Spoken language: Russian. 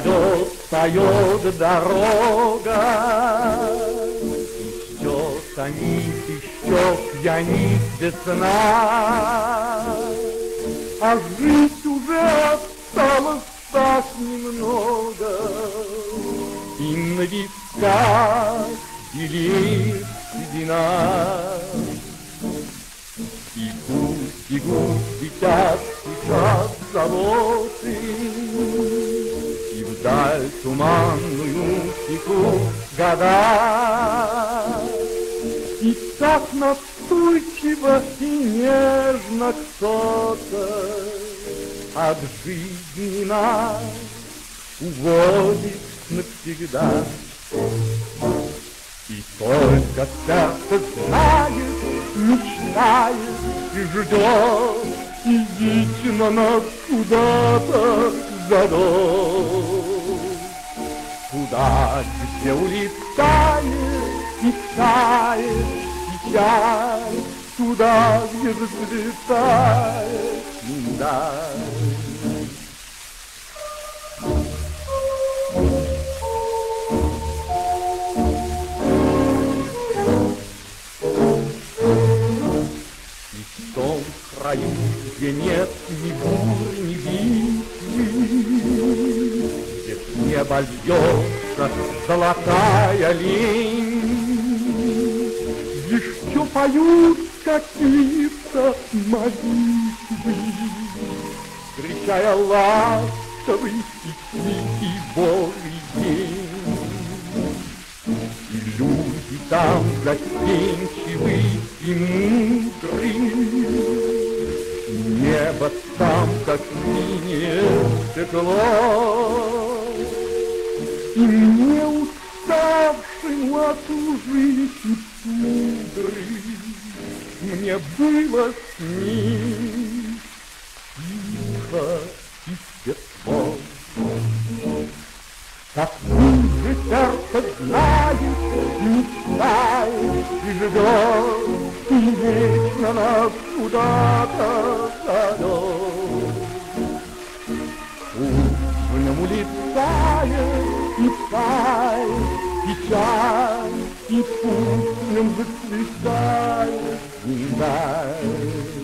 Зовет, поет дорога, еще томит, еще пьянит весна, а жить уже осталось так немного, и на висках белеет седина. Бегут, летят, стучат заводы, и вдаль туманную текут года. И так настойчиво и нежно кто-то от жизни нас уводит навсегда. И только сердце знает, мечтает и ждет, и вечно нас куда-то зовет. Туда, где улетает и тает печаль, туда, где зацветает миндаль. В том краю, где нет ни бур, ни битвы, где с неба льется золотая лень, еще поют какие-то молитвы, встречая ласковый и тихий Божий день. И люди там застенчивы и мудры, небо там, как синее стекло. И мне, уставшему от лжи и пудры, мне было с ним тихо и светло. Как же сердце знает, мечтает и ждет, и вечно нас куда-то зовет. Пусть в нем улетает и тает печаль, и пусть в нем зацветает миндаль.